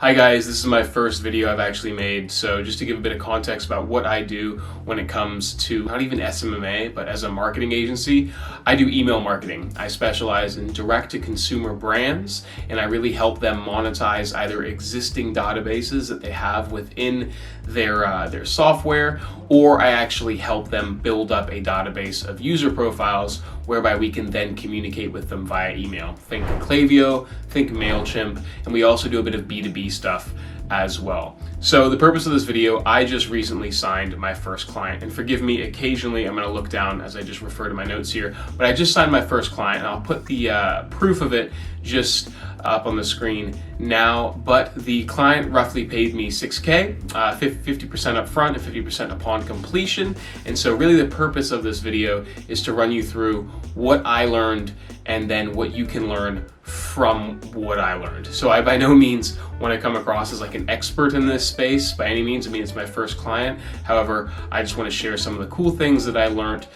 Hi guys, this is my first video I've actually made, so just to give a bit of context about what I do when it comes to not even SMMA, but as a marketing agency, I do email marketing. I specialize in direct-to-consumer brands, and I really help them monetize either existing databases that they have within their software, or I actually help them build up a database of user profiles whereby we can then communicate with them via email. Think Klaviyo, think MailChimp, and we also do a bit of B2B stuff as well. So the purpose of this video, I just recently signed my first client, and forgive me, occasionally I'm going to look down as I just refer to my notes here, but I just signed my first client, and I'll put the proof of it just up on the screen now. But the client roughly paid me $6K, 50% up front and 50% upon completion. And so really the purpose of this video is to run you through what I learned and then what you can learn from what I learned. So I by no means want to come across as like an expert in this space by any means. I mean, it's my first client. However, I just want to share some of the cool things that I learned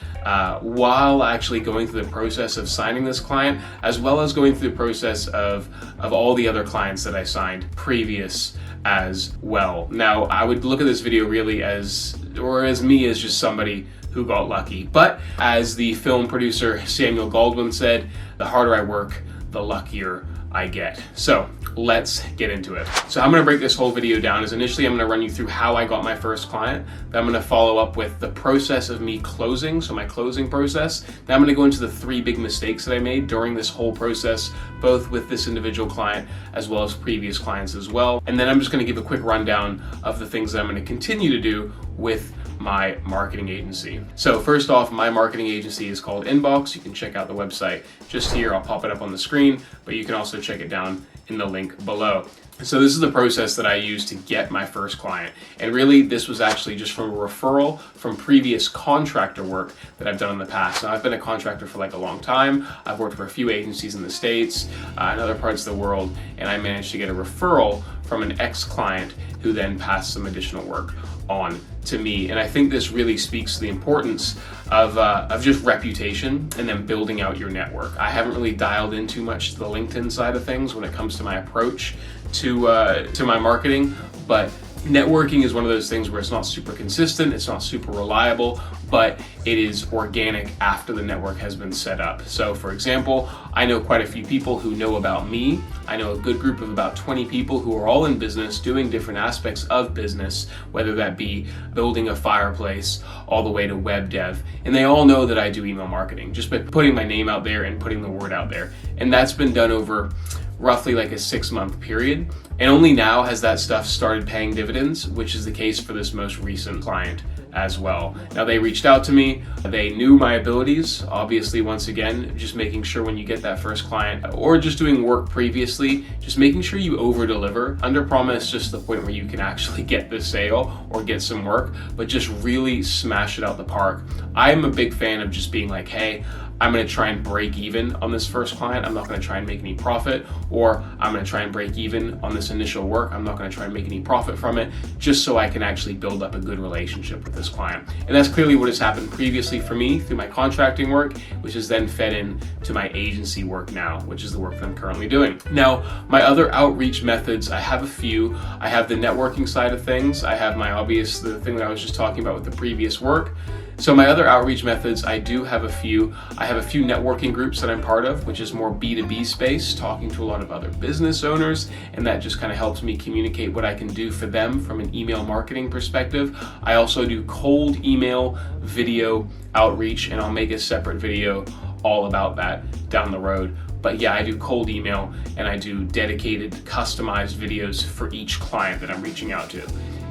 while actually going through the process of signing this client, as well as going through the process of all the other clients that I signed previous as well. Now, I would look at this video really as me as just somebody who got lucky. But as the film producer Samuel Goldwyn said, the harder I work, the luckier I get. So let's get into it. So I'm going to break this whole video down as initially I'm going to run you through how I got my first client. Then I'm going to follow up with the process of me closing, so my closing process. Then I'm going to go into the 3 big mistakes that I made during this whole process, both with this individual client as well as previous clients as well. And then I'm just going to give a quick rundown of the things that I'm going to continue to do with my marketing agency. So first off, my marketing agency is called Inbox. You can check out the website just here. I'll pop it up on the screen, but you can also check it down in the link below. So this is the process that I used to get my first client. And really, this was actually just from a referral from previous contractor work that I've done in the past. Now, I've been a contractor for like a long time. I've worked for a few agencies in the States and other parts of the world, and I managed to get a referral from an ex-client who then passed some additional work on to me. And I think this really speaks to the importance of just reputation and then building out your network. I haven't really dialed in too much to the LinkedIn side of things when it comes to my approach to my marketing, but networking is one of those things where it's not super consistent, it's not super reliable, but it is organic after the network has been set up. So for example, I know quite a few people who know about me. I know a good group of about 20 people who are all in business doing different aspects of business, whether that be building a fireplace all the way to web dev. And they all know that I do email marketing just by putting my name out there and putting the word out there. And that's been done over roughly like a 6-month period. And only now has that stuff started paying dividends, which is the case for this most recent client as well. Now, they reached out to me, they knew my abilities. Obviously, once again, just making sure when you get that first client or just doing work previously, just making sure you over deliver. Under promise, just the point where you can actually get the sale or get some work, but just really smash it out the park. I'm a big fan of just being like, hey, I'm going to try and break even on this first client. I'm not going to try and make any profit, or I'm going to try and break even on this initial work. I'm not going to try and make any profit from it, just so I can actually build up a good relationship with this client. And that's clearly what has happened previously for me through my contracting work, which is then fed in to my agency work now, which is the work that I'm currently doing. Now, my other outreach methods, I have a few. I have the networking side of things. I have the thing that I was just talking about with the previous work. So my other outreach methods, I do have a few. I have a few networking groups that I'm part of, which is more B2B space, talking to a lot of other business owners, and that just kind of helps me communicate what I can do for them from an email marketing perspective. I also do cold email video outreach, and I'll make a separate video all about that down the road. But yeah, I do cold email, and I do dedicated, customized videos for each client that I'm reaching out to.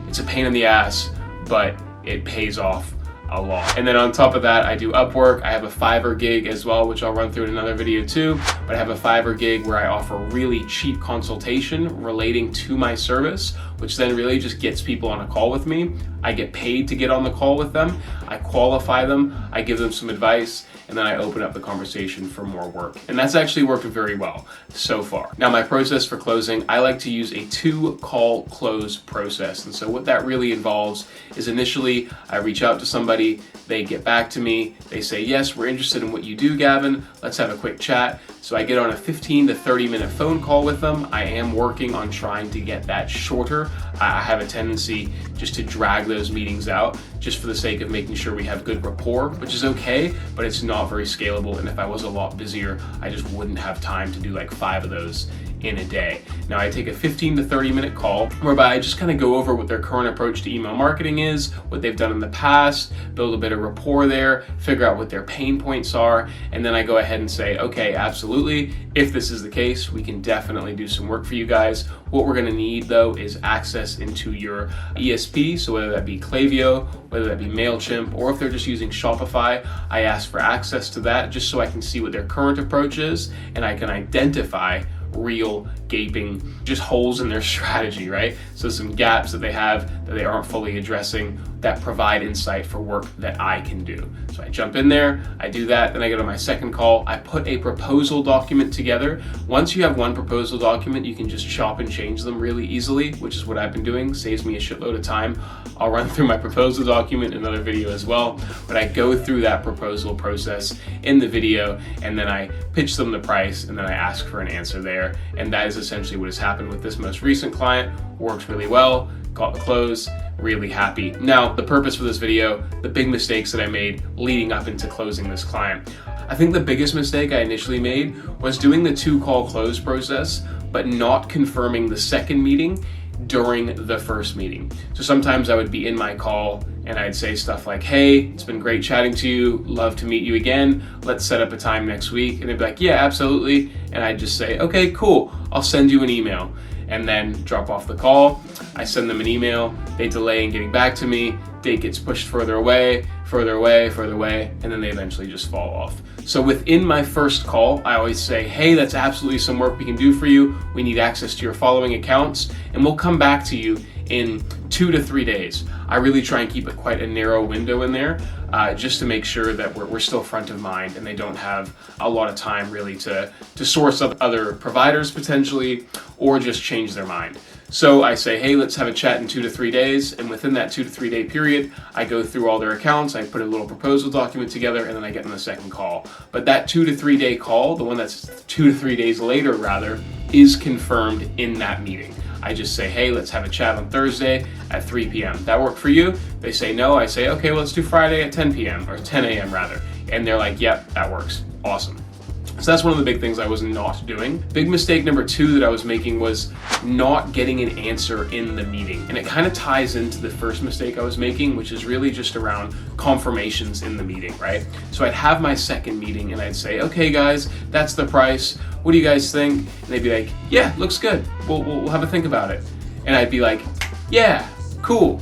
It's a pain in the ass, but it pays off a lot. And then on top of that, I do Upwork. I have a Fiverr gig as well, which I'll run through in another video too. But I have a Fiverr gig where I offer really cheap consultation relating to my service, which then really just gets people on a call with me. I get paid to get on the call with them. I qualify them. I give them some advice, and then I open up the conversation for more work. And that's actually worked very well so far. Now, my process for closing, I like to use a 2-call close process. And so what that really involves is initially I reach out to somebody, they get back to me, they say, yes, we're interested in what you do, Gavin. Let's have a quick chat. So I get on a 15 to 30 minute phone call with them. I am working on trying to get that shorter. I have a tendency just to drag those meetings out just for the sake of making sure we have good rapport, which is okay, but it's not very scalable. And if I was a lot busier, I just wouldn't have time to do like 5 of those in a day. Now I take a 15 to 30 minute call whereby I just kind of go over what their current approach to email marketing is, what they've done in the past, build a bit of rapport there, figure out what their pain points are, and then I go ahead and say, okay, absolutely, if this is the case, we can definitely do some work for you guys. What we're gonna need though is access into your ESP, so whether that be Klaviyo, whether that be MailChimp, or if they're just using Shopify, I ask for access to that just so I can see what their current approach is and I can identify real gaping just holes in their strategy, right? So some gaps that they have that they aren't fully addressing that provide insight for work that I can do. So I jump in there, I do that, then I go to my second call, I put a proposal document together. Once you have one proposal document, you can just chop and change them really easily, which is what I've been doing, saves me a shitload of time. I'll run through my proposal document in another video as well, but I go through that proposal process in the video and then I pitch them the price and then I ask for an answer there. And that is essentially what has happened with this most recent client. Worked really well, got the close, really happy. Now, the purpose for this video, the big mistakes that I made leading up into closing this client. I think the biggest mistake I initially made was doing the 2-call close process, but not confirming the second meeting during the first meeting. So sometimes I would be in my call and I'd say stuff like, hey, it's been great chatting to you, love to meet you again, let's set up a time next week. And they'd be like, yeah, absolutely. And I'd just say, okay, cool, I'll send you an email. And then drop off the call. I send them an email, they delay in getting back to me, date gets pushed further away, and then they eventually just fall off. So within my first call, I always say, hey, that's absolutely some work we can do for you. We need access to your following accounts, and we'll come back to you in 2 to 3 days. I really try and keep it quite a narrow window in there, just to make sure that we're still front of mind and they don't have a lot of time really to source up other providers potentially, or just change their mind. So I say, hey, let's have a chat in 2 to 3 days. And within that 2 to 3 day period, I go through all their accounts, I put a little proposal document together, and then I get in the second call. But that 2 to 3 day call, the one that's 2 to 3 days later rather, is confirmed in that meeting. I just say, hey, let's have a chat on Thursday at 3 p.m. That work for you? They say no. I say, okay, well, let's do Friday at 10 p.m. or 10 a.m. rather. And they're like, yep, that works. Awesome. So that's one of the big things I was not doing. Big mistake number 2 that I was making was not getting an answer in the meeting. And it kind of ties into the first mistake I was making, which is really just around confirmations in the meeting, right? So I'd have my second meeting and I'd say, okay, guys, that's the price. What do you guys think? And they'd be like, yeah, looks good. We'll have a think about it. And I'd be like, yeah, cool,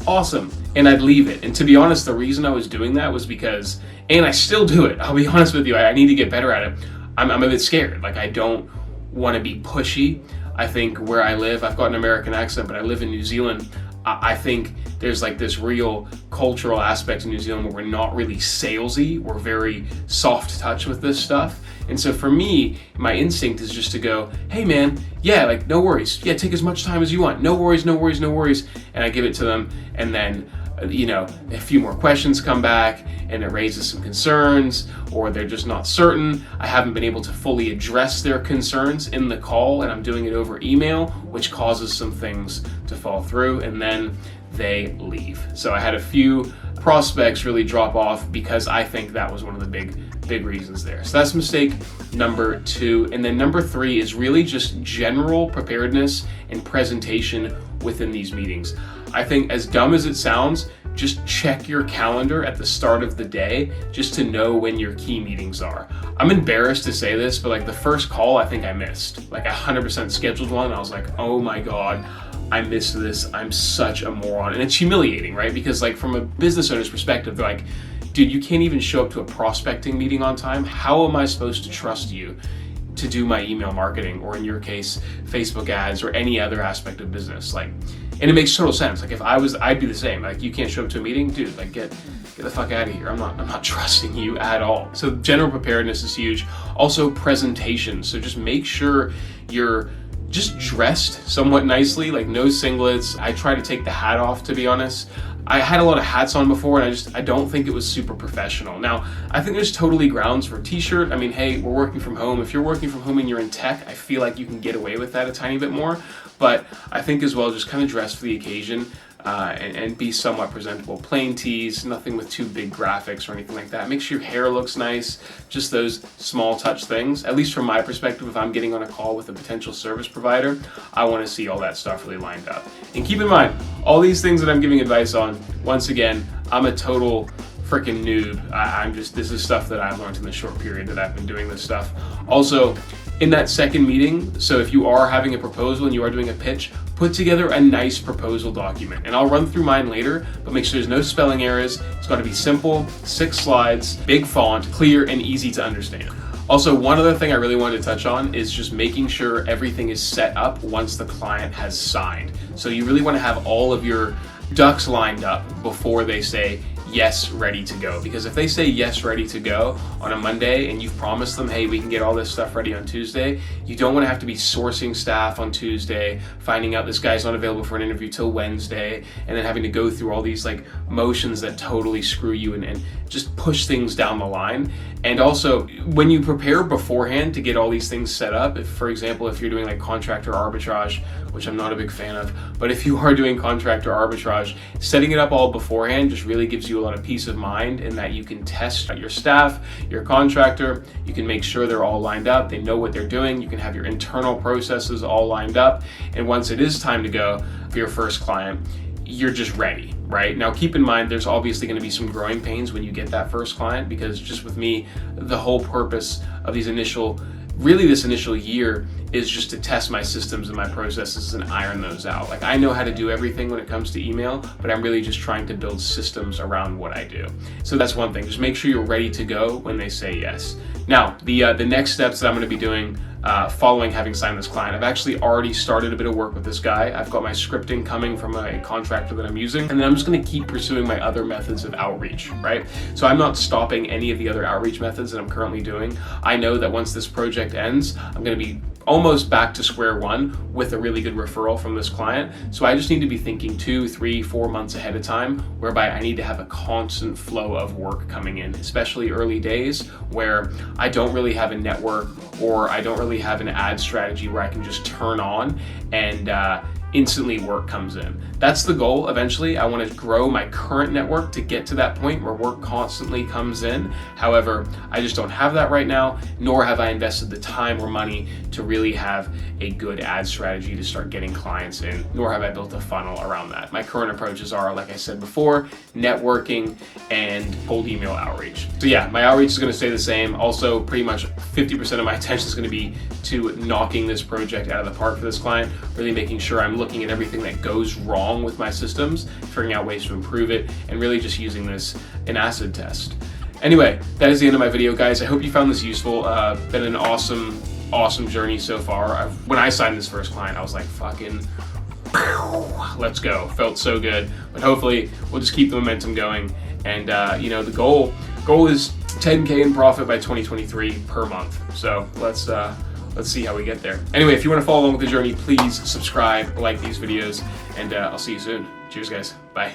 awesome. And I'd leave it. And to be honest, the reason I was doing that was because, and I still do it, I'll be honest with you, I need to get better at it. I'm a bit scared. Like, I don't want to be pushy. I think where I live, I've got an American accent, but I live in New Zealand. I think there's like this real cultural aspect in New Zealand where we're not really salesy. We're very soft touch with this stuff. And so for me, my instinct is just to go, hey man, yeah, like no worries. Yeah, take as much time as you want. No worries, no worries, no worries. And I give it to them. And then, you know, a few more questions come back and it raises some concerns, or they're just not certain. I haven't been able to fully address their concerns in the call, and I'm doing it over email, which causes some things to fall through, and then they leave. So I had a few prospects really drop off because I think that was one of the big reasons there. So that's mistake number 2. And then number 3 is really just general preparedness and presentation within these meetings. I think, as dumb as it sounds, just check your calendar at the start of the day just to know when your key meetings are. I'm embarrassed to say this, but like the first call I think I missed. Like 100% scheduled one, and I was like, oh my God, I missed this. I'm such a moron. And it's humiliating, right? Because like from a business owner's perspective, they're like, dude, you can't even show up to a prospecting meeting on time. How am I supposed to trust you to do my email marketing, or in your case, Facebook ads, or any other aspect of business? Like, and it makes total sense. Like if I'd do the same. Like, you can't show up to a meeting, dude, like get the fuck out of here. I'm not trusting you at all. So general preparedness is huge. Also presentation. So just make sure you're just dressed somewhat nicely, like no singlets. I try to take the hat off, to be honest. I had a lot of hats on before, and I don't think it was super professional. Now, I think there's totally grounds for a t-shirt. I mean, hey, we're working from home. If you're working from home and you're in tech, I feel like you can get away with that a tiny bit more. But I think as well, just kind of dress for the occasion. And be somewhat presentable. Plain tees, nothing with too big graphics or anything like that. Make sure your hair looks nice, just those small touch things. At least from my perspective, if I'm getting on a call with a potential service provider, I want to see all that stuff really lined up. And keep in mind, all these things that I'm giving advice on, once again, I'm a total freaking noob. This is stuff that I've learned in the short period that I've been doing this stuff. Also, in that second meeting, so if you are having a proposal and you are doing a pitch, put together a nice proposal document. And I'll run through mine later, but make sure there's no spelling errors. It's got to be simple, 6 slides, big font, clear, and easy to understand. Also, one other thing I really wanted to touch on is just making sure everything is set up once the client has signed. So you really want to have all of your ducks lined up before they say, yes, ready to go. Because if they say yes, ready to go on a Monday and you've promised them, hey, we can get all this stuff ready on Tuesday, you don't want to have to be sourcing staff on Tuesday, finding out this guy's not available for an interview till Wednesday, and then having to go through all these like motions that totally screw you and just push things down the line. And also, when you prepare beforehand to get all these things set up, if, for example, if you're doing like contractor arbitrage, which I'm not a big fan of, but if you are doing contractor arbitrage, setting it up all beforehand just really gives you a lot of peace of mind in that you can test your staff, your contractor, you can make sure they're all lined up, they know what they're doing, you can have your internal processes all lined up, and once it is time to go for your first client, you're just ready, right? Now, keep in mind, there's obviously going to be some growing pains when you get that first client, because just with me, the whole purpose of this initial year is just to test my systems and my processes and iron those out. Like, I know how to do everything when it comes to email, but I'm really just trying to build systems around what I do. So that's one thing. Just make sure you're ready to go when they say yes. Now, the next steps that I'm going to be doing following having signed this client, I've actually already started a bit of work with this guy. I've got my scripting coming from a contractor that I'm using, and then I'm just going to keep pursuing my other methods of outreach, right? So I'm not stopping any of the other outreach methods that I'm currently doing. I know that once this project ends, I'm going to be almost back to square one with a really good referral from this client. So I just need to be thinking 2, 3, 4 months ahead of time, whereby I need to have a constant flow of work coming in, especially early days where I don't really have a network or I don't really have an ad strategy where I can just turn on and instantly work comes in. That's the goal. Eventually, I want to grow my current network to get to that point where work constantly comes in. However, I just don't have that right now, nor have I invested the time or money to really have a good ad strategy to start getting clients in, nor have I built a funnel around that. My current approaches are, like I said before, networking and cold email outreach. So yeah, my outreach is going to stay the same. Also, pretty much 50% of my attention is going to be to knocking this project out of the park for this client, really making sure I'm looking at everything that goes wrong with my systems, figuring out ways to improve it, and really just using this an acid test. Anyway, that is the end of my video, guys. I hope you found this useful. Been an awesome journey so far. When I signed this first client, I was like, fucking, let's go. Felt so good. But hopefully, we'll just keep the momentum going. And the goal is 10K in profit by 2023 per month. So let's see how we get there. Anyway, if you want to follow along with the journey, please subscribe, like these videos, and I'll see you soon. Cheers, guys. Bye.